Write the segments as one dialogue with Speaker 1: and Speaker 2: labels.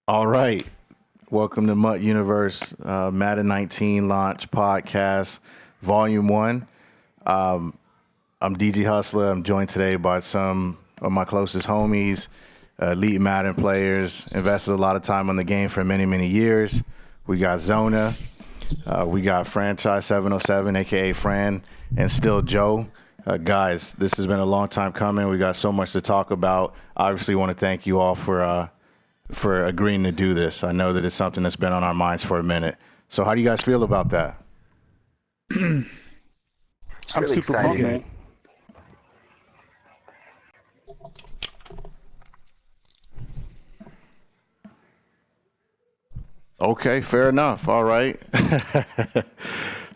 Speaker 1: All right. Welcome to MUT Universe, Madden 19 launch podcast, volume one. Um, I'm DG Hustler. I'm joined today by some of my closest homies, elite Madden players, invested a lot of time on the game for many, many years. We got Zona, we got Franchise 707, aka Fran, and still Joe. Guys, this has been a long time coming. We got so much to talk about. Obviously, want to thank you all for agreeing to do this. I know that it's something that's been on our minds for a minute. So how do you guys feel about that?
Speaker 2: I'm
Speaker 3: Really
Speaker 2: super pumped,
Speaker 3: excited.
Speaker 2: man.
Speaker 1: Okay, fair enough. All right.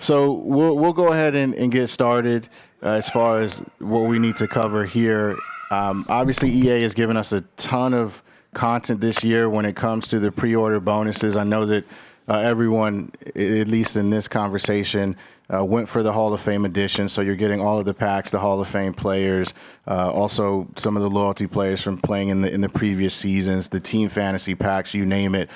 Speaker 1: So we'll go ahead and get started as far as what we need to cover here. Obviously, EA has given us a ton of content this year when it comes to the pre-order bonuses. I know that everyone, at least in this conversation, went for the Hall of Fame edition. So you're getting all of the packs, the Hall of Fame players, also some of the loyalty players from playing in the previous seasons, the team fantasy packs, you name it.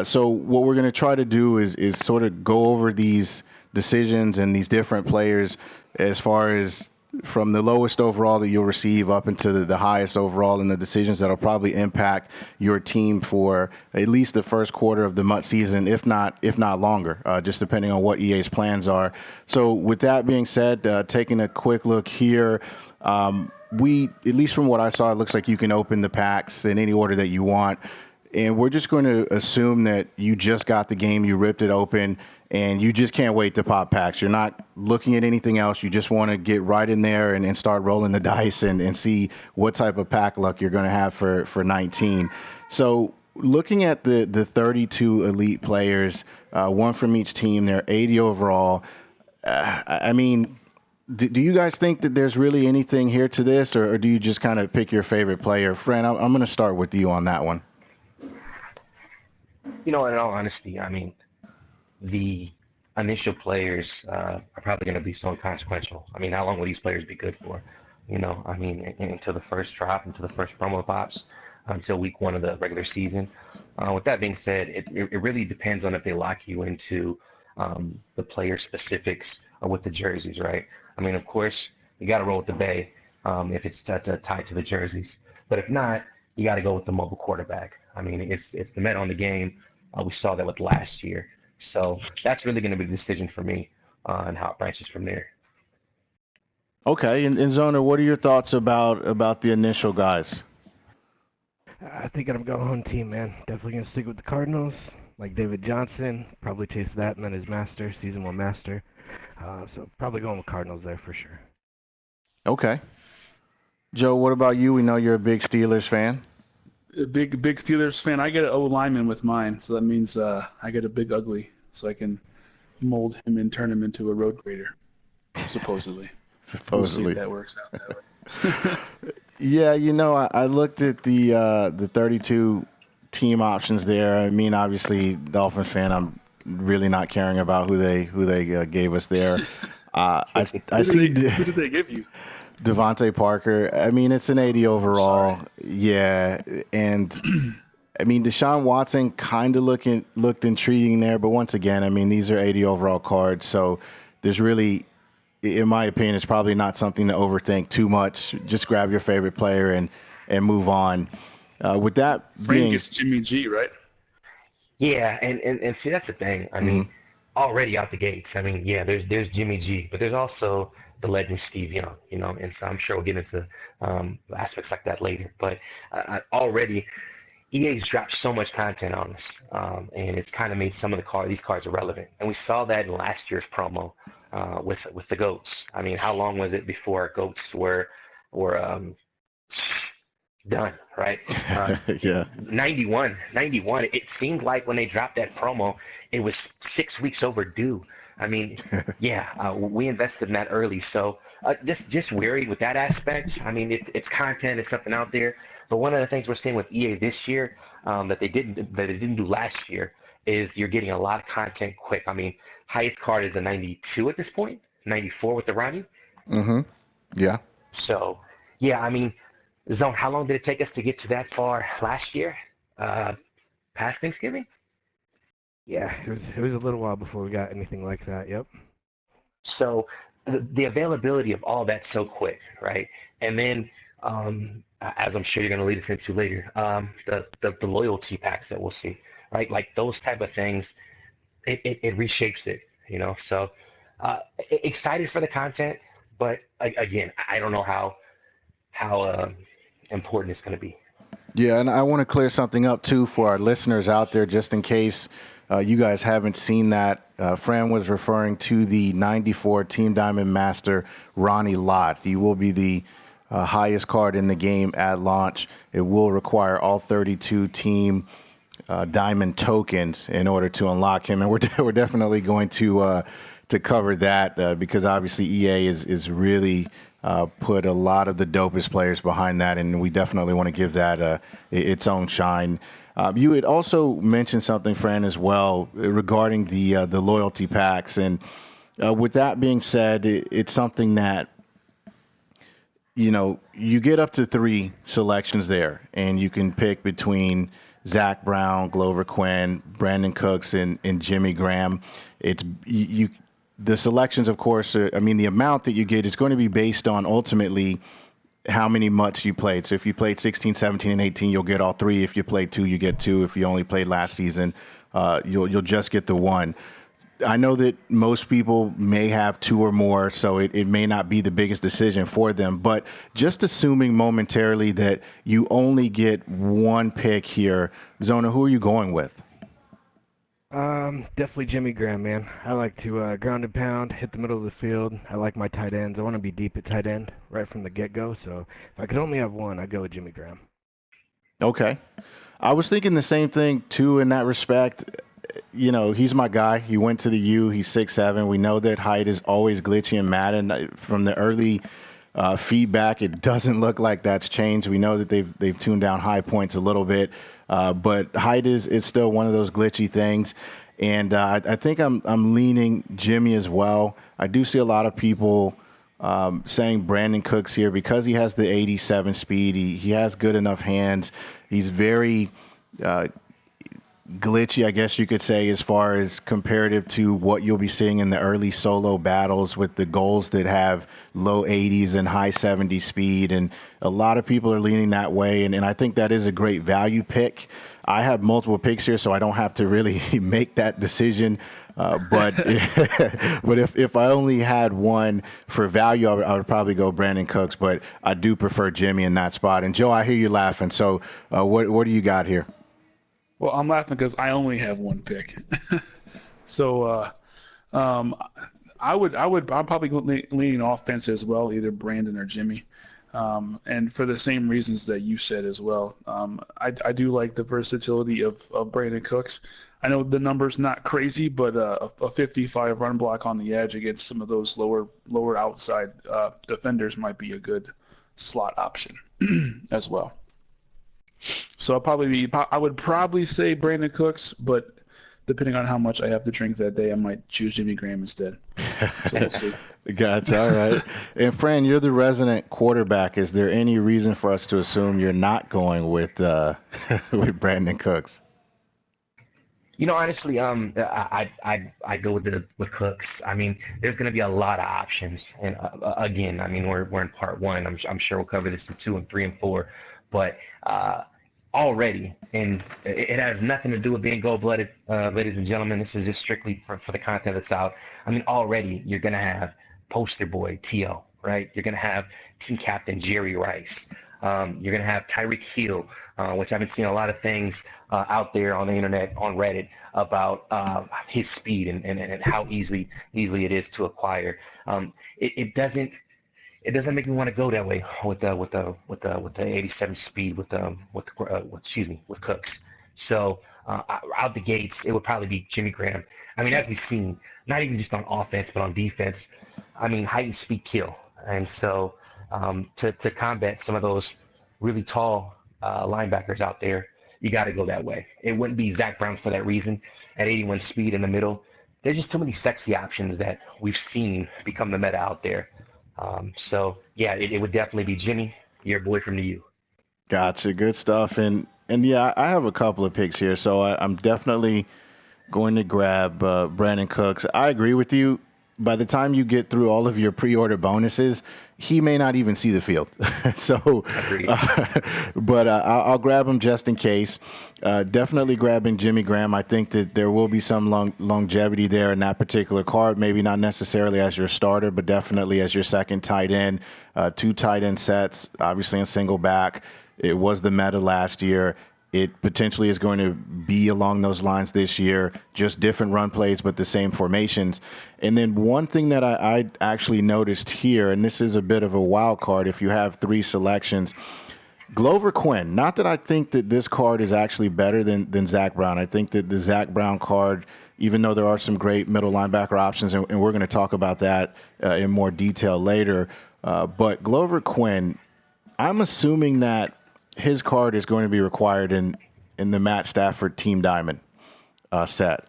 Speaker 1: So what we're going to try to do is sort of go over these decisions and these different players as far as from the lowest overall that you'll receive up into the highest overall, and the decisions that'll probably impact your team for at least the first quarter of the MUT season, if not longer, just depending on what EA's plans are. So with that being said, taking a quick look here, we, at least from what I saw, it looks like you can open the packs in any order that you want. And we're just going to assume that you just got the game, you ripped it open, and you just can't wait to pop packs. You're not looking at anything else. You just want to get right in there and start rolling the dice and see what type of pack luck you're going to have for 19. So looking at the 32 elite players, one from each team, they're 80 overall. I mean, do you guys think that there's really anything here to this, or do you just kind of pick your favorite player? Fran, I'm going to start with you on that one.
Speaker 3: In all honesty, the initial players are probably going to be so inconsequential. How long will these players be good for? Until the first drop, until the first promo pops, until week one of the regular season. With that being said, it really depends on if they lock you into the player specifics with the jerseys, right? Of course, you got to roll with the Bay if it's tied to the jerseys. But if not, you got to go with the mobile quarterback. It's the met on the game. We saw that with last year. So that's really going to be the decision for me and how it branches from there.
Speaker 1: Okay, and Zona, what are your thoughts about the initial guys?
Speaker 4: I think I'm going home team, man. Definitely gonna stick with the Cardinals, like David Johnson. Probably chase that and then his master, season one master. So probably going with Cardinals there for sure.
Speaker 1: Okay, Joe, what about you? We know you're a big Steelers fan.
Speaker 2: A big Steelers fan. I get an O lineman with mine, so that means I get a big ugly, so I can mold him and turn him into a road grader, supposedly. We'll see if
Speaker 1: Supposedly.
Speaker 2: that works out that way.
Speaker 1: Yeah, I looked at the 32 team options there. I mean, obviously, Dolphin fan. I'm really not caring about who they gave us there. I see
Speaker 2: Who did they give you?
Speaker 1: Devontae Parker. I mean, it's an 80
Speaker 2: Sorry.
Speaker 1: overall. Yeah, and I mean, Deshaun Watson kind of looked intriguing there, but once again, I mean, these are 80 overall cards, so there's really, in my opinion, it's probably not something to overthink too much. Just grab your favorite player and move on. With that
Speaker 2: Frank
Speaker 1: being,
Speaker 2: gets Jimmy G, right?
Speaker 3: Yeah, and see that's the thing.
Speaker 1: mhm.
Speaker 3: Already out the gates. Yeah, there's Jimmy G, but there's also the legend Steve Young, and so I'm sure we'll get into aspects like that later. But already EA's dropped so much content on us, and it's kind of made some of these cards irrelevant. And we saw that in last year's promo with the goats. How long was it before goats were done, right? Uh,
Speaker 1: Yeah.
Speaker 3: 91. It seemed like when they dropped that promo, it was 6 weeks overdue. I mean, yeah, we invested in that early, so just wary with that aspect. It's content, it's something out there. But one of the things we're seeing with EA this year that they didn't do last year is you're getting a lot of content quick. Highest card is a 92 at this point, 94 with the Ronnie.
Speaker 1: hmm Yeah.
Speaker 3: So, yeah, Zone, how long did it take us to get to that far last year? Uh, past Thanksgiving.
Speaker 4: Yeah, it was a little while before we got anything like that. Yep.
Speaker 3: So the availability of all that so quick, right? And then, as I'm sure you're going to lead us into later, the loyalty packs that we'll see, right? Like those type of things, it reshapes it, you know. So excited for the content, but again, I don't know how important it's going to be.
Speaker 1: Yeah, and I want to clear something up too for our listeners out there, just in case you guys haven't seen that. Fran was referring to the 94 Team Diamond Master Ronnie Lott. He will be the highest card in the game at launch. It will require all 32 Team Diamond tokens in order to unlock him, and we're definitely going to cover that because obviously EA is really put a lot of the dopest players behind that, and we definitely want to give that its own shine. You had also mentioned something, Fran, as well regarding the loyalty packs, and with that being said, it's something that you get up to 3 selections there, and you can pick between Zach Brown, Glover Quinn, Brandon Cooks, and Jimmy Graham. It's the selections, of course. The amount that you get is going to be based on ultimately how many MUTs you played. So if you played 16, 17, and 18, you'll get all 3. If you played 2, you get 2. If you only played last season, you'll just get the 1. I know that most people may have 2 or more, so it may not be the biggest decision for them. But just assuming momentarily that you only get 1 pick here, Zona, who are you going with?
Speaker 4: Definitely Jimmy Graham, man. I like to ground and pound, hit the middle of the field. I like my tight ends. I want to be deep at tight end right from the get-go. So if I could only have 1, I'd go with Jimmy Graham.
Speaker 1: Okay. I was thinking the same thing, too, in that respect. He's my guy. He went to the U. He's 6'7". We know that height is always glitchy in Madden. From the early feedback, it doesn't look like that's changed. We know that they've tuned down high points a little bit, but height is still one of those glitchy things. And I think I'm leaning Jimmy as well. I do see a lot of people saying Brandon Cooks here because he has the 87 speed. He has good enough hands. He's very glitchy, I guess you could say, as far as comparative to what you'll be seeing in the early solo battles with the goals that have low 80s and high 70 speed. And a lot of people are leaning that way. And I think that is a great value pick. I have multiple picks here, so I don't have to really make that decision. But if I only had 1 for value, I would probably go Brandon Cooks. But I do prefer Jimmy in that spot. And Joe, I hear you laughing. So what do you got here?
Speaker 2: Well, I'm laughing because I only have 1 pick. So I'm probably leaning offense as well, either Brandon or Jimmy. And for the same reasons that you said as well. I do like the versatility of Brandon Cooks. I know the number's not crazy, but a 55 run block on the edge against some of those lower outside defenders might be a good slot option as well. So I would probably say Brandon Cooks, but depending on how much I have to drink that day, I might choose Jimmy Graham instead. So we'll see.
Speaker 1: Gotcha. All right. And Fran, you're the resident quarterback. Is there any reason for us to assume you're not going with with Brandon Cooks?
Speaker 3: Honestly, I go with Cooks. There's going to be a lot of options, and again, we're in part 1. I'm sure we'll cover this in 2 and 3 and 4, but already, and it has nothing to do with being gold-blooded, ladies and gentlemen. This is just strictly for the content that's out. Already you're going to have poster boy T.O., right? You're going to have team captain Jerry Rice. You're going to have Tyreek Hill, which I've been seeing a lot of things out there on the internet, on Reddit, about his speed and how easily it is to acquire. It doesn't make me want to go that way with the 87 speed with Cooks. So out the gates, it would probably be Jimmy Graham. As we've seen, not even just on offense but on defense. Height and speed kill, and so to combat some of those really tall linebackers out there, you got to go that way. It wouldn't be Zach Brown for that reason. At 81 speed in the middle, there's just too many sexy options that we've seen become the meta out there. So yeah, it would definitely be Jimmy, your boy from the U.
Speaker 1: Gotcha. Good stuff. And And yeah, I have a couple of picks here, so I'm definitely going to grab Brandon Cooks. I agree with you. By the time you get through all of your pre-order bonuses, he may not even see the field. So,
Speaker 3: Agreed.
Speaker 1: but I'll grab him just in case. Definitely grabbing Jimmy Graham. I think that there will be some longevity there in that particular card. Maybe not necessarily as your starter, but definitely as your second tight end. Two tight end sets, obviously in single back. It was the meta last year. It potentially is going to be along those lines this year, just different run plays, but the same formations. And then one thing that I actually noticed here, and this is a bit of a wild card if you have three selections, Glover Quinn. Not that I think that this card is actually better than Zach Brown. I think that the Zach Brown card, even though there are some great middle linebacker options, and we're going to talk about that in more detail later, but Glover Quinn, I'm assuming that his card is going to be required in the Matt Stafford Team Diamond set.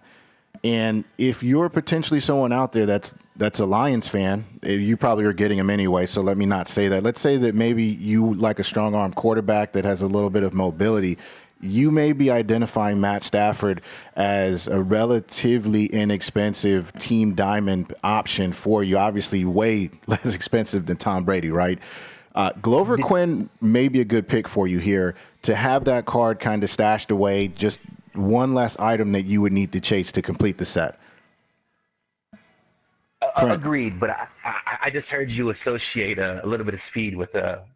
Speaker 1: And if you're potentially someone out there that's a Lions fan, you probably are getting him anyway, so let me not say that. Let's say that maybe you like a strong arm quarterback that has a little bit of mobility. You may be identifying Matt Stafford as a relatively inexpensive Team Diamond option for you. Obviously, way less expensive than Tom Brady, right? Glover Quinn may be a good pick for you here to have that card kind of stashed away, just one less item that you would need to chase to complete the set.
Speaker 3: Agreed, but I just heard you associate a little bit of speed with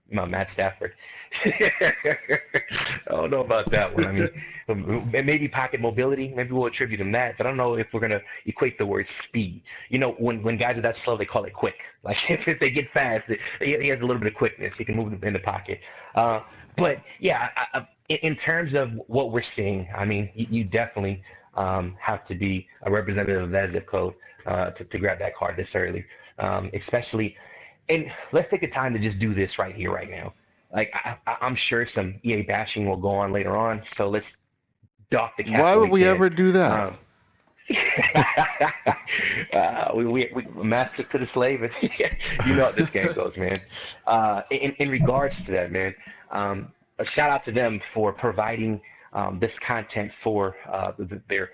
Speaker 3: Matt Stafford. I don't know about that one. I mean, maybe pocket mobility. Maybe we'll attribute him that, but I don't know if we're gonna equate the word speed. You know, when guys are that slow, they call it quick. Like if they get fast, he has a little bit of quickness. He can move in the pocket. But yeah, in terms of what we're seeing, I mean, you definitely have to be a representative of that zip code to grab that card this early, especially. And let's take the time to just do this right here, right now. Like I'm sure some EA bashing will go on later on, so let's doff the cap.
Speaker 1: Why would we ever do that?
Speaker 3: We master to the slave. You know how this game goes, man. In regards to that, man, a shout out to them for providing this content for the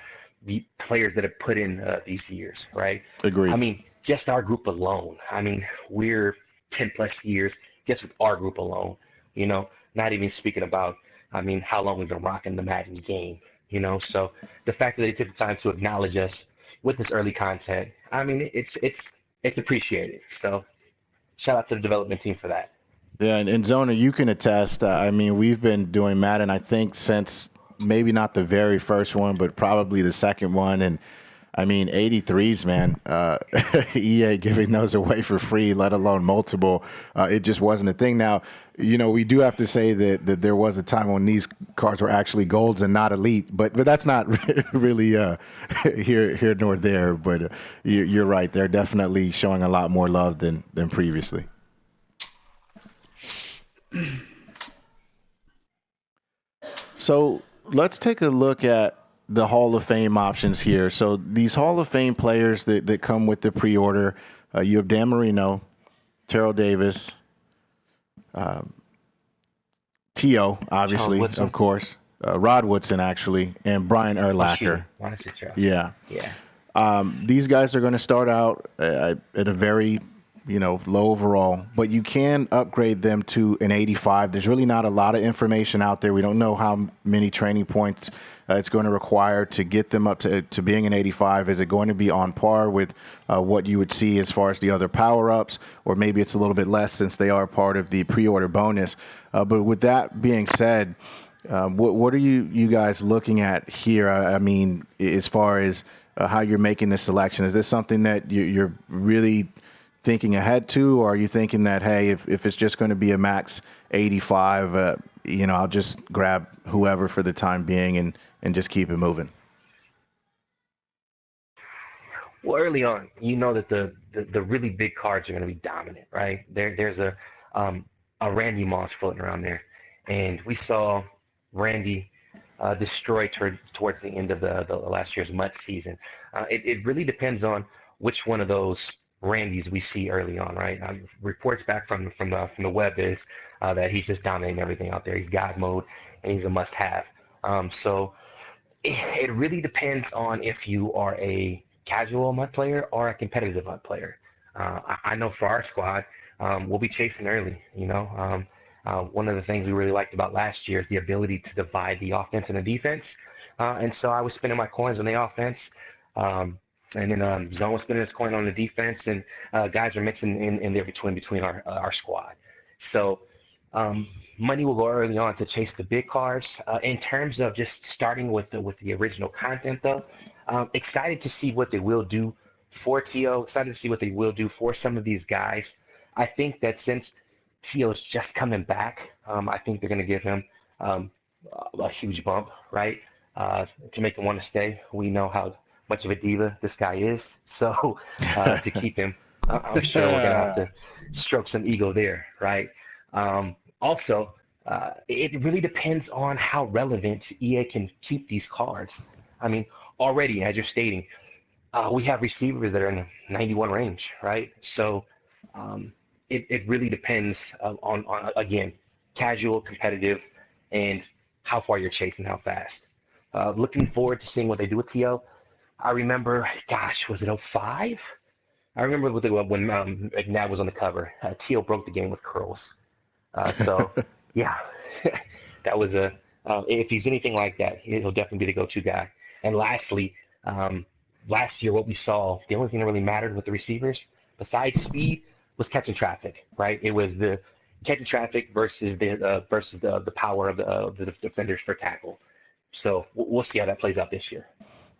Speaker 3: players that have put in these years, right?
Speaker 1: Agreed.
Speaker 3: I mean, just our group alone. I mean, we're 10 plus years just with our group alone. You know, not even speaking about, I mean, how long we've been rocking the Madden game. You know, so the fact that they took the time to acknowledge us with this early content, I mean, it's appreciated. So shout out to the development team for that.
Speaker 1: Yeah, and Zona, you can attest. I mean, we've been doing Madden, I think, since maybe not the very first one, but probably the second one. And I mean, 83s, man. EA giving those away for free, let alone multiple. It just wasn't a thing. Now, you know, we do have to say that there was a time when these cards were actually golds and not elite, but that's not really here nor there. But you're right. They're definitely showing a lot more love than previously. So let's take a look at the Hall of Fame options here. So these Hall of Fame players that come with the pre-order, you have Dan Marino, Terrell Davis, T.O., obviously, of course, Rod Woodson, actually, and Brian Urlacher. Yeah. These guys are going to start out at a very low overall, but you can upgrade them to an 85. There's really not a lot of information out there. We don't know how many training points it's going to require to get them up to being an 85. Is it going to be on par with what you would see as far as the other power-ups, or maybe it's a little bit less since they are part of the pre-order bonus? But with that being said, what are you guys looking at here? I mean, as far as how you're making this selection, is this something that you're really thinking ahead to, or are you thinking that, hey, if it's just going to be a max 85, I'll just grab whoever for the time being and just keep it moving?
Speaker 3: Well, early on, you know that the really big cards are going to be dominant, right? There's a Randy Moss floating around there, and we saw Randy destroy towards the end of the last year's MUT season. It really depends on which one of those Randy's we see early on, right? Reports back from the web is that he's just dominating everything out there. He's God mode, and he's a must-have. So it really depends on if you are a casual MUT player or a competitive MUT player. I know for our squad, we'll be chasing early. One of the things we really liked about last year is the ability to divide the offense and the defense. And so I was spending my coins on the offense. And then Zone was spending his coin on the defense, and guys are mixing in there between our squad. So money will go early on to chase the big cars. In terms of just starting with the original content, though, excited to see what they will do for T.O. Excited to see what they will do for some of these guys. I think that since T.O. is just coming back, I think they're going to give him a huge bump, right? To make him want to stay. We know how much of a diva this guy is, so to keep him, I'm sure we're going to have to stroke some ego there, right? Also, it really depends on how relevant EA can keep these cards. I mean, already, as you're stating, we have receivers that are in the 91 range, right? So it really depends on, again, casual, competitive, and how far you're chasing, how fast. Looking forward to seeing what they do with T.O. I remember, gosh, was it '05? I remember when McNabb was on the cover. T.O. broke the game with curls. So, yeah, that was if he's anything like that, he'll definitely be the go-to guy. And lastly, last year, what we saw, the only thing that really mattered with the receivers, besides speed, was catching traffic, right? It was the catching traffic versus the power of the defenders for tackle. So we'll see how that plays out this year.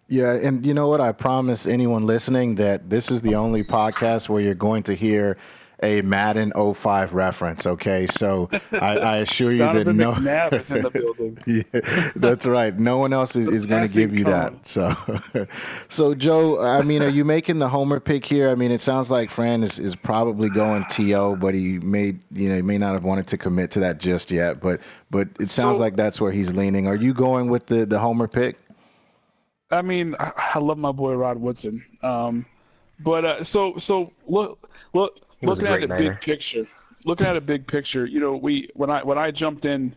Speaker 1: Yeah, and you know what? I promise anyone listening that this is the only podcast where you're going to hear a Madden '05 reference. Okay, so I assure you that
Speaker 2: Donovan
Speaker 1: no,
Speaker 2: McNabb is in the building.
Speaker 1: yeah, that's right. No one else is going to give you that. So, so Joe, I mean, are you making the homer pick here? I mean, it sounds like Fran is probably going T.O., but he may not have wanted to commit to that just yet. But it sounds like that's where he's leaning. Are you going with the homer pick?
Speaker 2: I mean, I love my boy Rod Woodson. But so looking at the big picture, when I jumped in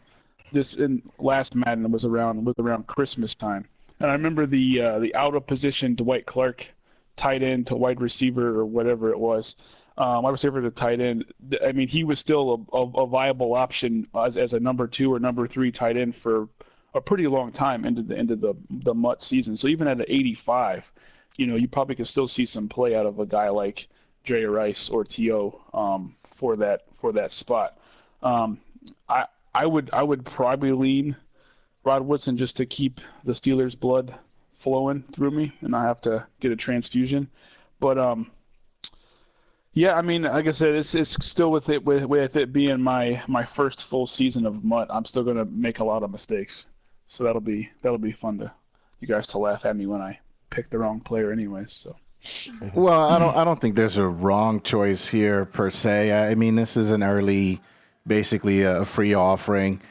Speaker 2: last Madden, it was around Christmas time, and I remember the out of position Dwight Clark, tight end to wide receiver or whatever it was, wide receiver to tight end. I mean, he was still a viable option as a number 2 or number 3 tight end for a pretty long time into the MUT season. So even at an 85, you probably could still see some play out of a guy like Dre Rice or T.O. For that spot. I would probably lean Rod Woodson just to keep the Steelers' blood flowing through me and not have to get a transfusion. But yeah, I mean, like I said, it's still with it being my first full season of MUT. I'm still gonna make a lot of mistakes. So that'll be fun to you guys to laugh at me when I pick the wrong player, anyways. So.
Speaker 1: Well, I don't think there's a wrong choice here per se. I mean, this is an early, basically a free offering.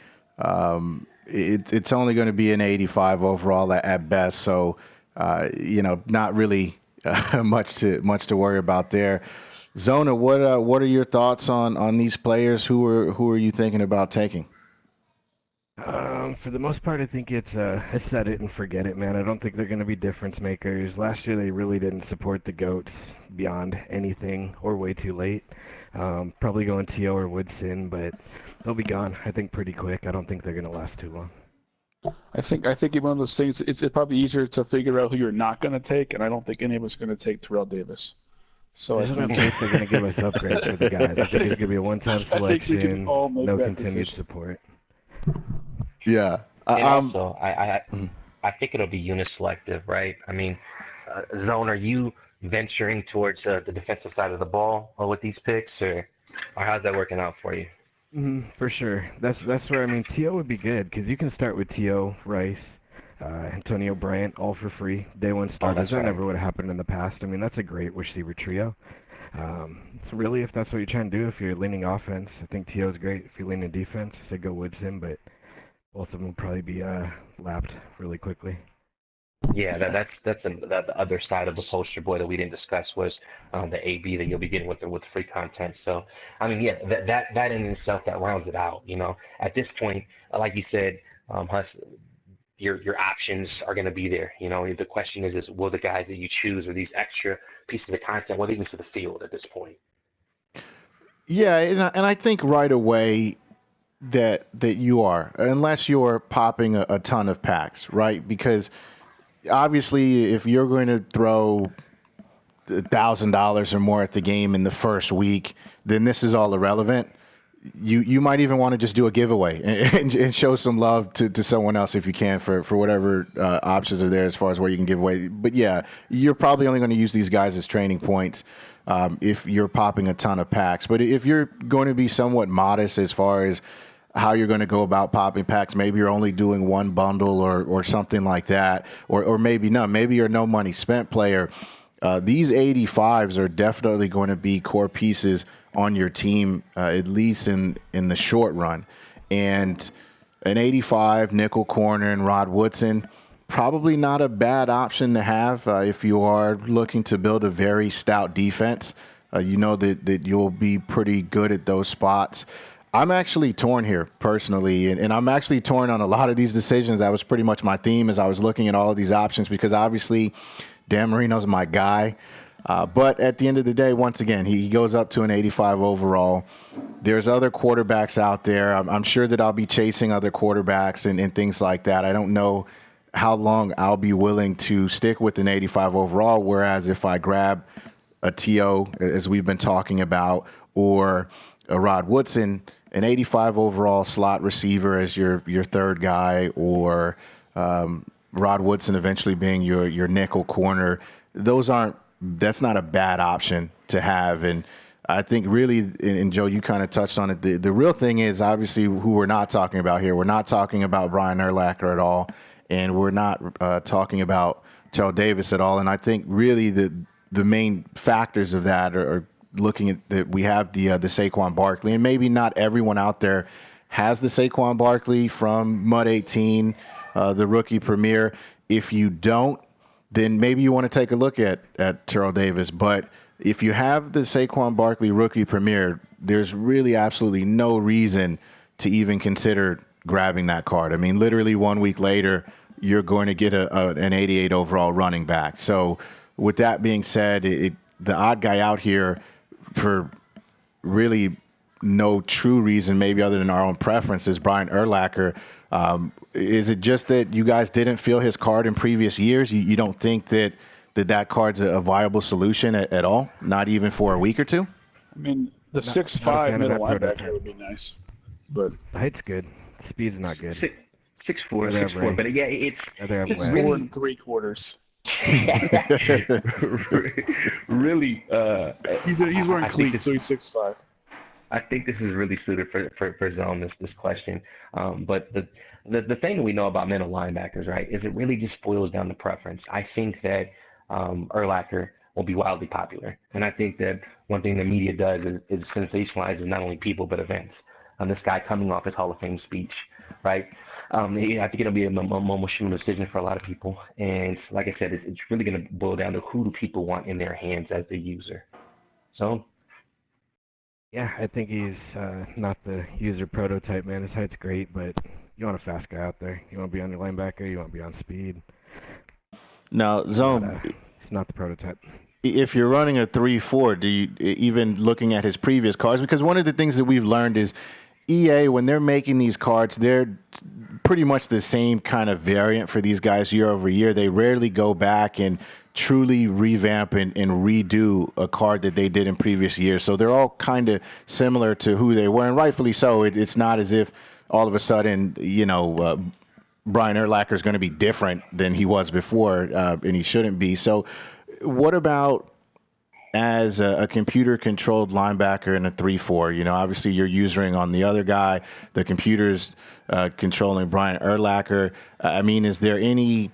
Speaker 1: It's only going to be an 85 overall at best, so not really much to worry about there. Zona, what are your thoughts on these players? Who are you thinking about taking?
Speaker 4: For the most part, I think it's a set it and forget it, man. I don't think they're going to be difference makers. Last year, they really didn't support the GOATs beyond anything or way too late. Probably going T.O. or Woodson, but they'll be gone, I think, pretty quick. I don't think they're going to last too long.
Speaker 2: I think one of those things, it's probably easier to figure out who you're not going to take, and I don't think any of us are going to take Terrell Davis. So I think
Speaker 4: they're going to give us upgrades for the guys. I think it's going to be a one-time selection, no continued support.
Speaker 1: Yeah.
Speaker 3: And also, I think it'll be uniselective, right? I mean, Zone, are you venturing towards the defensive side of the ball with these picks, or how's that working out for you?
Speaker 4: For sure. That's where, I mean, T.O. would be good because you can start with T.O., Rice, Antonio Bryant, all for free. Day one starters. That never would have happened in the past. I mean, that's a great receiver trio. So really, if that's what you're trying to do, if you're leaning offense, I think T.O.'s great. If you're leaning defense, I say go Woodson, but both of them will probably be lapped really quickly.
Speaker 3: Yeah, the other side of the poster boy that we didn't discuss was the AB that you'll be getting with the free content. So, I mean, yeah, that in itself that rounds it out. At this point, like you said, Huss, your options are going to be there. The question is will the guys that you choose or these extra pieces of content, will they even see the field at this point?
Speaker 1: Yeah, and I think right away that you are, unless you're popping a ton of packs, right? Because obviously, if you're going to throw $1,000 or more at the game in the first week, then this is all irrelevant. You might even want to just do a giveaway and show some love to someone else if you can for whatever options are there as far as where you can give away. But yeah, you're probably only going to use these guys as training points if you're popping a ton of packs. But if you're going to be somewhat modest as far as how you're going to go about popping packs, maybe you're only doing one bundle or something like that, or maybe none. Maybe you're a no money spent player. These 85s are definitely going to be core pieces on your team, at least in the short run. And an 85 nickel corner and Rod Woodson, probably not a bad option to have if you are looking to build a very stout defense. You know that you'll be pretty good at those spots. I'm actually torn here personally, and I'm actually torn on a lot of these decisions. That was pretty much my theme as I was looking at all of these options because obviously Dan Marino's my guy. But at the end of the day, once again, he goes up to an 85 overall. There's other quarterbacks out there. I'm sure that I'll be chasing other quarterbacks and things like that. I don't know how long I'll be willing to stick with an 85 overall, whereas if I grab a T.O., as we've been talking about, or a Rod Woodson, an 85 overall slot receiver as your third guy, or Rod Woodson eventually being your nickel corner, that's not a bad option to have. And I think really, and Joe, you kind of touched on it, the real thing is obviously who we're not talking about here. We're not talking about Brian Urlacher at all, and we're not talking about Terrell Davis at all. And I think really the main factors of that are looking at that we have the Saquon Barkley, and maybe not everyone out there has the Saquon Barkley from MUT 18, the rookie premier. If you don't, then maybe you want to take a look at Terrell Davis. But if you have the Saquon Barkley rookie premier, there's really absolutely no reason to even consider grabbing that card. I mean, literally 1 week later, you're going to get an 88 overall running back. So with that being said, the odd guy out here for really no true reason, maybe other than our own preference, is Brian Urlacher. Is it just that you guys didn't feel his card in previous years? You don't think that card's a viable solution at all? Not even for a week or two?
Speaker 2: I mean, the
Speaker 4: Not
Speaker 2: 6'5" middle linebacker
Speaker 4: prototype.
Speaker 2: would be nice, but
Speaker 4: The height's good. The speed's not good.
Speaker 3: 6'4",
Speaker 4: Other
Speaker 3: 6'4",
Speaker 4: way.
Speaker 3: but yeah, it's
Speaker 4: Other have
Speaker 3: it's
Speaker 4: way.
Speaker 2: four
Speaker 3: really
Speaker 2: and 3/4.
Speaker 3: really.
Speaker 2: He's wearing
Speaker 3: I think
Speaker 2: cleats, so
Speaker 3: this,
Speaker 2: he's 6'5".
Speaker 3: I think this is really suited for Zone this question. But the thing that we know about middle linebackers, right, is it really just boils down to preference. I think that Urlacher will be wildly popular, and I think that one thing the media does is sensationalizes not only people but events. This guy coming off his Hall of Fame speech, right? I think it'll be a emotional decision for a lot of people. And like I said, it's really going to boil down to who do people want in their hands as the user. So,
Speaker 4: Yeah, I think he's not the user prototype, man. His height's great, but you want a fast guy out there. You want to be on your linebacker. You want to be on speed.
Speaker 1: Now, Zone,
Speaker 4: He's not the prototype.
Speaker 1: if you're running a 3-4, do you even looking at his previous cards? Because one of the things that we've learned is EA, when they're making these cards, they're pretty much the same kind of variant for these guys year over year. They rarely go back and truly revamp and redo a card that they did in previous years. So they're all kind of similar to who they were, and rightfully so. It's not as if all of a sudden, Brian Urlacher is going to be different than he was before, and he shouldn't be. So what about as a computer-controlled linebacker in a 3-4? Obviously you're using on the other guy, the computer's controlling Brian Urlacher. I mean, is there any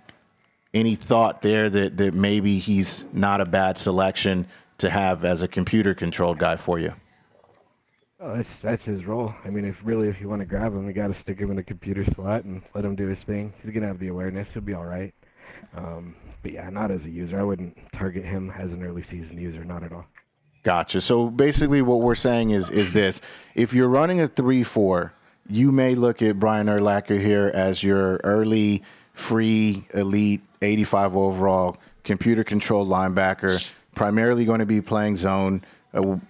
Speaker 1: thought there that maybe he's not a bad selection to have as a computer-controlled guy for you?
Speaker 4: Oh, that's his role. I mean, if you want to grab him, you got to stick him in a computer slot and let him do his thing. He's gonna have the awareness. He'll be all right. But yeah, not as a user. I wouldn't target him as an early season user, not at all.
Speaker 1: Gotcha. So basically, what we're saying is this: if you're running a 3-4, you may look at Brian Urlacher here as your early, free, elite, 85 overall, computer-controlled linebacker, primarily going to be playing zone,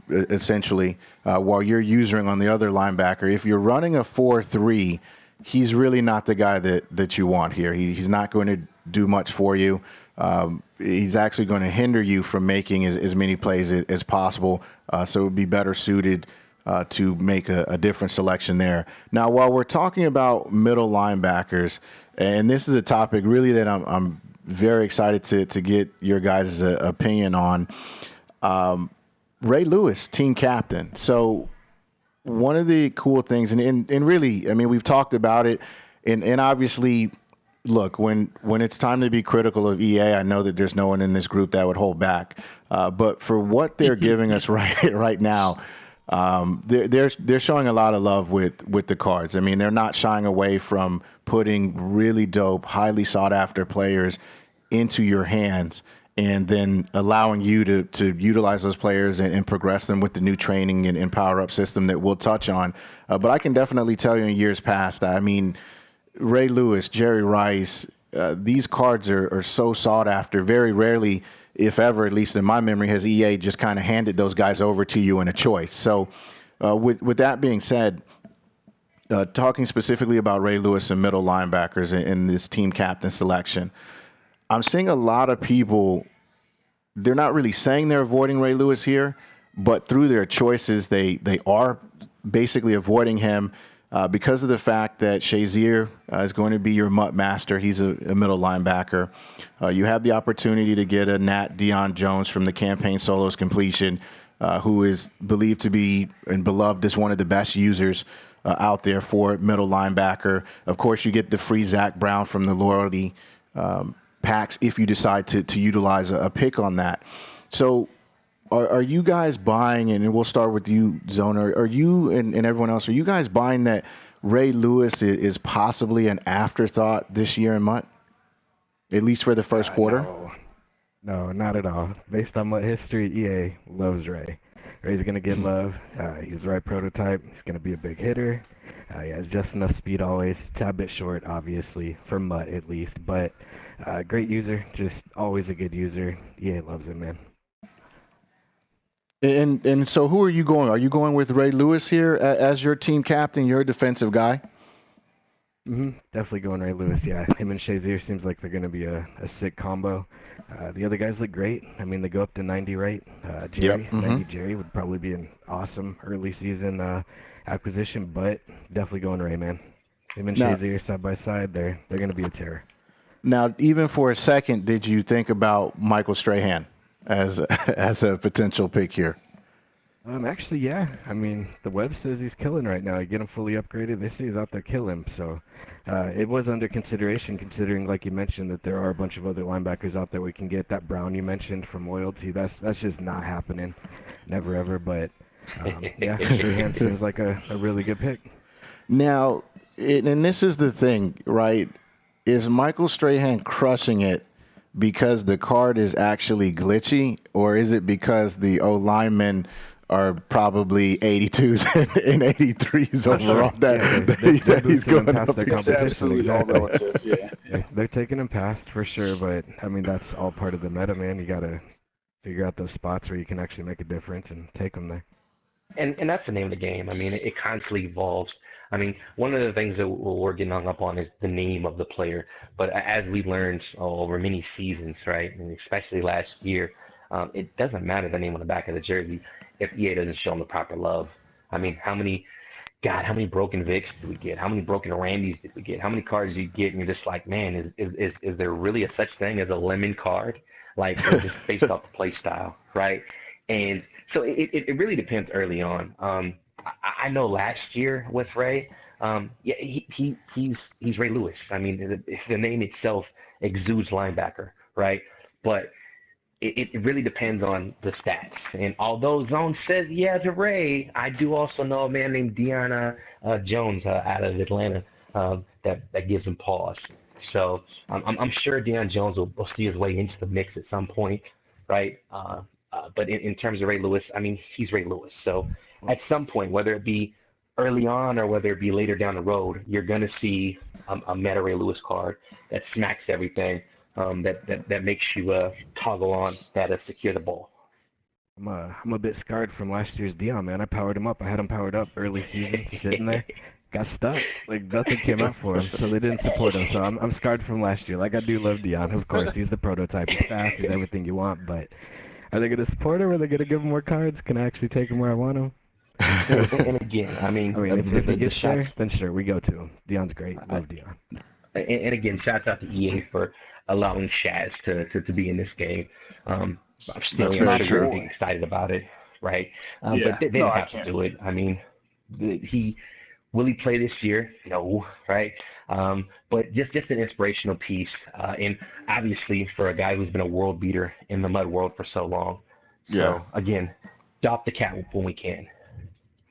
Speaker 1: essentially, while you're using on the other linebacker. If you're running a 4-3, he's really not the guy that you want here. He's not going to do much for you. He's actually going to hinder you from making as many plays as possible. So it would be better suited to make a different selection there. Now, while we're talking about middle linebackers, and this is a topic really that I'm very excited to get your guys' opinion on. Ray Lewis, team captain. So one of the cool things, and really, I mean, we've talked about it, and obviously, look, when it's time to be critical of EA, I know that there's no one in this group that would hold back. But for what they're giving us right now, they're showing a lot of love with the cards. I mean, they're not shying away from putting really dope, highly sought after players into your hands, and then allowing you to utilize those players and progress them with the new training and power up system that we'll touch on. But I can definitely tell you in years past, I mean, Ray Lewis, Jerry Rice, these cards are so sought after. Very rarely, if ever, at least in my memory, has EA just kind of handed those guys over to you in a choice. So with that being said, talking specifically about Ray Lewis and middle linebackers in this team captain selection, I'm seeing a lot of people, they're not really saying they're avoiding Ray Lewis here, but through their choices, they are basically avoiding him because of the fact that Shazier is going to be your MUT master. He's a middle linebacker. You have the opportunity to get a Nat Deion Jones from the campaign solos completion, who is believed to be and beloved as one of the best users out there for middle linebacker. Of course, you get the free Zach Brown from the loyalty packs if you decide to utilize a pick on that. So are you guys buying, and we'll start with you, Zona, are you and everyone else, are you guys buying that Ray Lewis is possibly an afterthought this year in MUT, at least for the first quarter?
Speaker 4: No, not at all. Based on what history, EA loves Ray. Ray's going to get love. He's the right prototype. He's going to be a big hitter. He has just enough speed always. Tad bit short, obviously, for MUT at least. But great user, just always a good user. EA loves him, man.
Speaker 1: And so who are you going? Are you going with Ray Lewis here as your team captain, your defensive guy?
Speaker 4: Definitely going Ray Lewis, yeah. Him and Shazier seems like they're going to be a sick combo. The other guys look great. I mean, they go up to 90, right? Jerry,
Speaker 1: Yep.
Speaker 4: 90 Jerry would probably be an awesome early season acquisition, but definitely going Ray, man. Him and Shazier side by side, they're going to be a terror.
Speaker 1: Now, even for a second, did you think about Michael Strahan as a potential pick here?
Speaker 4: Actually, yeah. I mean, the web says he's killing right now. You get him fully upgraded, they say he's out there killing. So it was under consideration, considering, like you mentioned, that there are a bunch of other linebackers out there we can get. That Brown you mentioned from loyalty, that's just not happening. Never ever. But yeah, Strahan seems like a really good pick.
Speaker 1: Now, and this is the thing, right? Is Michael Strahan crushing it because the card is actually glitchy, or is it because the O linemen are probably 82s and 83s overall that he's going
Speaker 4: past their competition?
Speaker 2: It's absolutely all relative, yeah.
Speaker 4: They're taking him past for sure, but I mean that's all part of the meta, man. You got to figure out those spots where you can actually make a difference and take them there.
Speaker 3: And that's the name of the game. I mean, it constantly evolves. I mean, one of the things that we're getting hung up on is the name of the player. But as we learned over many seasons, right, and especially last year, it doesn't matter the name on the back of the jersey if EA doesn't show them the proper love. I mean, how many broken Vicks did we get? How many broken Randys did we get? How many cards do you get? And you're just like, man, is there really a such thing as a lemon card? Like, just based off the play style, right? And so it really depends early on. I know last year with Ray, yeah, he's Ray Lewis. I mean, the name itself exudes linebacker, right? But it really depends on the stats. And although Zone says yeah to Ray, I do also know a man named Deion Jones out of Atlanta that gives him pause. So I'm sure Deion Jones will see his way into the mix at some point, right? But in terms of Ray Lewis, I mean, he's Ray Lewis. So at some point, whether it be early on or whether it be later down the road, you're going to see a meta Ray Lewis card that smacks everything, that makes you toggle on that secure the ball.
Speaker 4: I'm a bit scarred from last year's Dion, man. I powered him up. I had him powered up early season, sitting there, got stuck. Like nothing came out for him, so they didn't support him. So I'm scarred from last year. Like I do love Dion, of course. He's the prototype. He's fast. He's everything you want. But are they gonna support him? Are they gonna give him more cards? Can I actually take him where I want him?
Speaker 3: And again, I mean,
Speaker 4: If he gets there,
Speaker 3: shots,
Speaker 4: then sure, we go to him. Dion's great. Love Dion.
Speaker 3: and again, shouts out to EA for allowing Shaz to be in this game. I'm still
Speaker 1: That's
Speaker 3: I'm
Speaker 1: very
Speaker 3: sure
Speaker 1: true.
Speaker 3: you're excited about it, right?
Speaker 2: Yeah.
Speaker 3: But they
Speaker 2: No,
Speaker 3: don't
Speaker 2: I
Speaker 3: have to
Speaker 2: can't.
Speaker 3: do it. I mean, will he play this year? No, right? But just an inspirational piece, and obviously for a guy who's been a world beater in the mud world for so long.
Speaker 1: Yeah.
Speaker 3: So again, drop the cat when we can.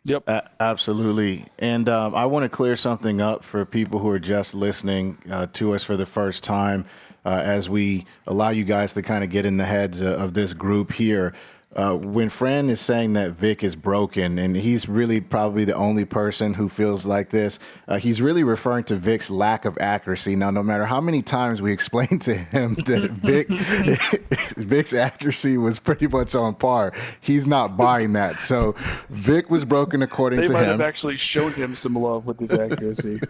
Speaker 2: Yep.
Speaker 1: Absolutely. And I want to clear something up for people who are just listening to us for the first time as we allow you guys to kind of get in the heads of this group here. When Fran is saying that Vic is broken, and he's really probably the only person who feels like this, he's really referring to Vic's lack of accuracy. Now, no matter how many times we explain to him that Vic's accuracy was pretty much on par, he's not buying that. So Vic was broken according
Speaker 2: They
Speaker 1: to
Speaker 2: might have
Speaker 1: him.
Speaker 2: actually shown him some love with his accuracy.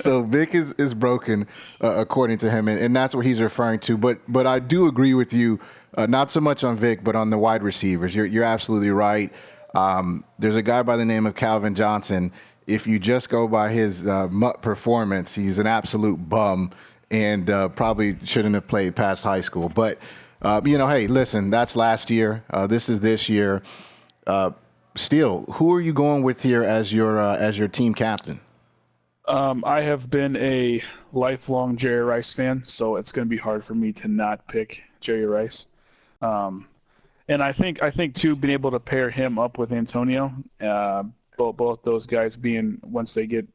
Speaker 1: So Vic is broken according to him, and that's what he's referring to. But I do agree with you, not so much on Vic, but on the wide receivers. You're absolutely right. There's a guy by the name of Calvin Johnson. If you just go by his MUT performance, he's an absolute bum and probably shouldn't have played past high school. But hey, listen, that's last year. This is this year. Still, who are you going with here as your team captain?
Speaker 2: I have been a lifelong Jerry Rice fan, so it's going to be hard for me to not pick Jerry Rice. And I think too, being able to pair him up with Antonio, both those guys being, once they get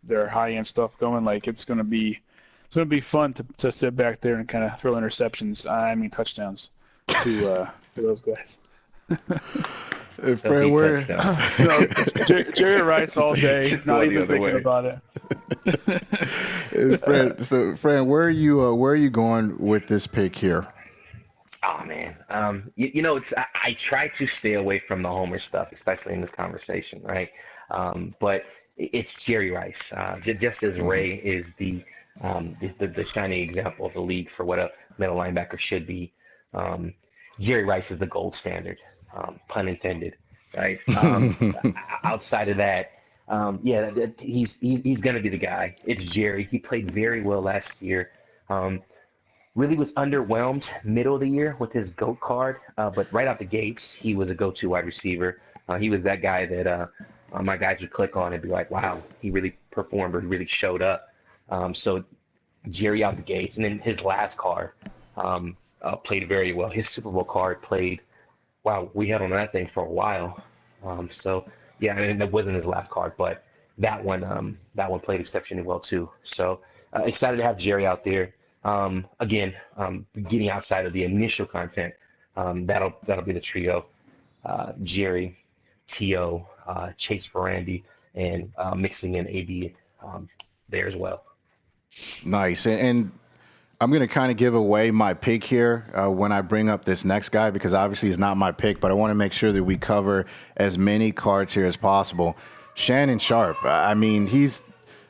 Speaker 2: their high end stuff going, like it's going to be fun to sit back there and kind of throw interceptions, I mean touchdowns to those guys.
Speaker 1: Fred, where?
Speaker 2: No, Jerry Rice all day, not even thinking about it.
Speaker 1: Fred, where are you going with this pick here?
Speaker 3: Oh man, I try to stay away from the Homer stuff, especially in this conversation, right? But it's Jerry Rice. Just as Ray is the shining example of the league for what a middle linebacker should be. Jerry Rice is the gold standard, pun intended, right? Outside of that, he's going to be the guy. It's Jerry. He played very well last year. Really was underwhelmed middle of the year with his GOAT card, but right out the gates, he was a go-to wide receiver. He was that guy that my guys would click on and be like, wow, he really performed or really showed up. So Jerry out the gates. And then his last card played very well. His Super Bowl card played, wow, we had on that thing for a while. And that wasn't his last card, but that one played exceptionally well too. So excited to have Jerry out there. Again, getting outside of the initial content, that'll be the trio, Jerry, T.O., Chase Ferrandi, and mixing in AB there as well.
Speaker 1: Nice. And I'm going to kind of give away my pick here when I bring up this next guy, because obviously he's not my pick, but I want to make sure that we cover as many cards here as possible. Shannon Sharp. I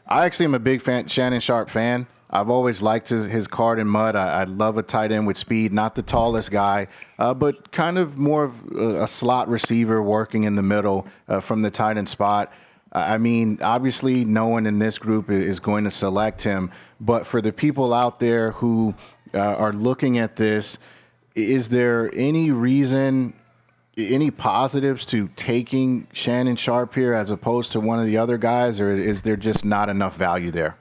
Speaker 1: actually am a big Shannon Sharp fan. I've always liked his card in mud. I love a tight end with speed, not the tallest guy, but kind of more of a slot receiver working in the middle from the tight end spot. Obviously no one in this group is going to select him, but for the people out there who are looking at this, is there any reason, any positives to taking Shannon Sharp here as opposed to one of the other guys, or is there just not enough value there?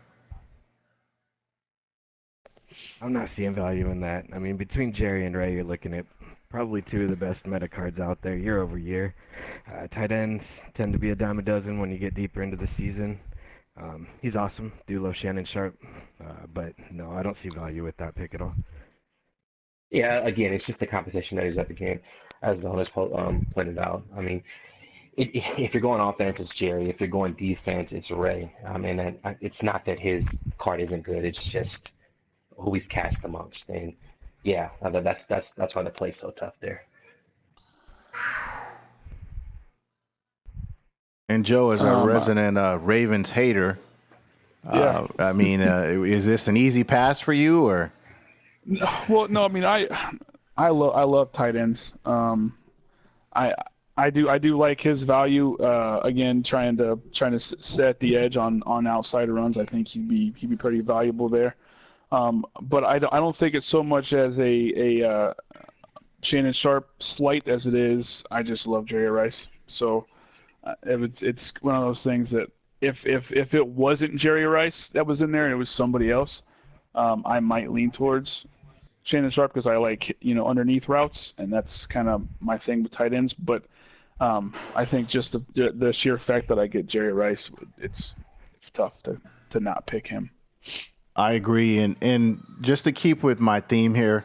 Speaker 4: I'm not seeing value in that. I mean, between Jerry and Ray, you're looking at probably two of the best meta cards out there year over year. Tight ends tend to be a dime a dozen when you get deeper into the season. He's awesome. Do love Shannon Sharp, but no, I don't see value with that pick at all.
Speaker 3: Yeah, again, it's just the competition that he's up against, as Don has pointed out. I mean, if you're going offense, it's Jerry. If you're going defense, it's Ray. I mean, it's not that his card isn't good. It's just who he's cast amongst. And yeah, that's why the play's so tough there.
Speaker 1: And Joe, as a
Speaker 2: Um,
Speaker 1: resident Ravens hater,
Speaker 2: yeah.
Speaker 1: I mean, is this an easy pass for you, or?
Speaker 2: Well, no, I mean, I love tight ends. I I do like his value. Again, trying to set the edge on outside runs. I think he'd be pretty valuable there. But I don't think it's so much as a Shannon Sharp slight as it is. I just love Jerry Rice. So it's one of those things that if it wasn't Jerry Rice that was in there and it was somebody else, I might lean towards Shannon Sharp because I like underneath routes, and that's kind of my thing with tight ends. But I think just the sheer fact that I get Jerry Rice, it's tough to not pick him.
Speaker 1: I agree, and just to keep with my theme here,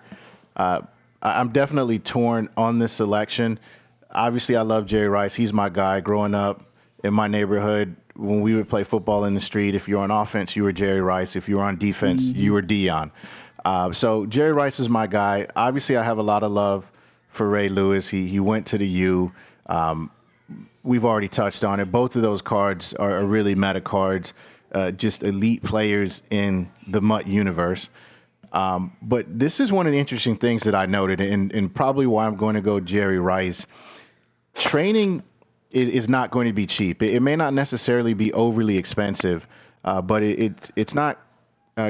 Speaker 1: I'm definitely torn on this selection. Obviously, I love Jerry Rice. He's my guy. Growing up in my neighborhood, when we would play football in the street, if you're on offense, you were Jerry Rice. If you were on defense, you were Dion. So Jerry Rice is my guy. Obviously, I have a lot of love for Ray Lewis. He went to the U. We've already touched on it. Both of those cards are really meta cards, just elite players in the MUT universe. But this is one of the interesting things that I noted, and probably why I'm going to go Jerry Rice. Training is not going to be cheap. It may not necessarily be overly expensive, but it's not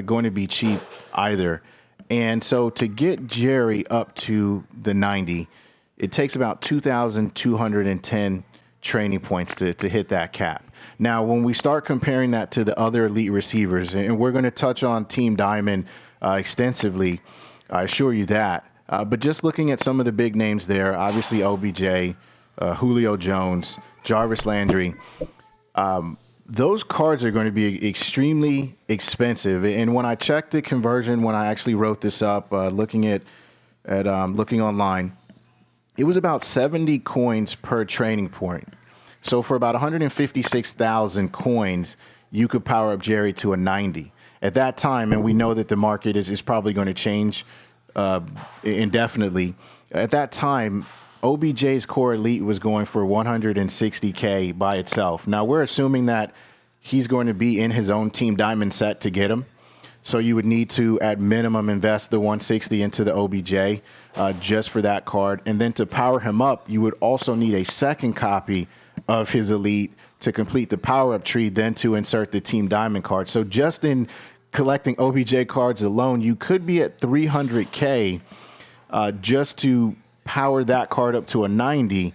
Speaker 1: going to be cheap either. And so to get Jerry up to the 90, it takes about 2,210 training points to hit that cap. Now, when we start comparing that to the other elite receivers, and we're going to touch on Team Diamond extensively, I assure you that. But just looking at some of the big names there, obviously OBJ, Julio Jones, Jarvis Landry, those cards are going to be extremely expensive. And when I checked the conversion, when I actually wrote this up, looking online, it was about 70 coins per training point. So for about 156,000 coins, you could power up Jerry to a 90. At that time, and we know that the market is probably going to change indefinitely. At that time, OBJ's core elite was going for 160K by itself. Now, we're assuming that he's going to be in his own Team Diamond set to get him. So you would need to, at minimum, invest the 160 into the OBJ just for that card. And then to power him up, you would also need a second copy of his elite to complete the power-up tree, then to insert the Team Diamond card. So just in collecting OBJ cards alone, you could be at 300K just to power that card up to a 90,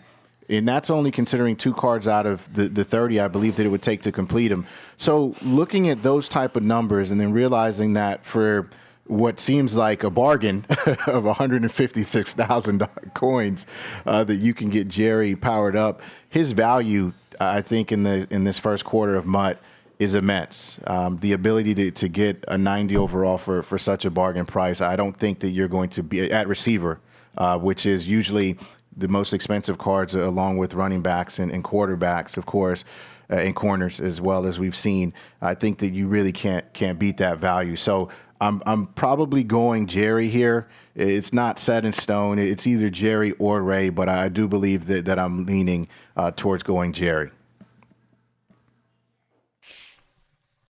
Speaker 1: and that's only considering 2 cards out of the 30 I believe that it would take to complete them. So looking at those type of numbers and then realizing that for what seems like a bargain of 156,000 coins that you can get Jerry powered up, his value, I think, in this first quarter of MUT is immense. The ability to get a 90 overall for such a bargain price, I don't think that you're going to be at receiver, which is usually the most expensive cards, along with running backs and quarterbacks, of course, and corners as well, as we've seen. I think that you really can't beat that value. So I'm probably going Jerry here. It's not set in stone. It's either Jerry or Ray, but I do believe that I'm leaning towards going Jerry.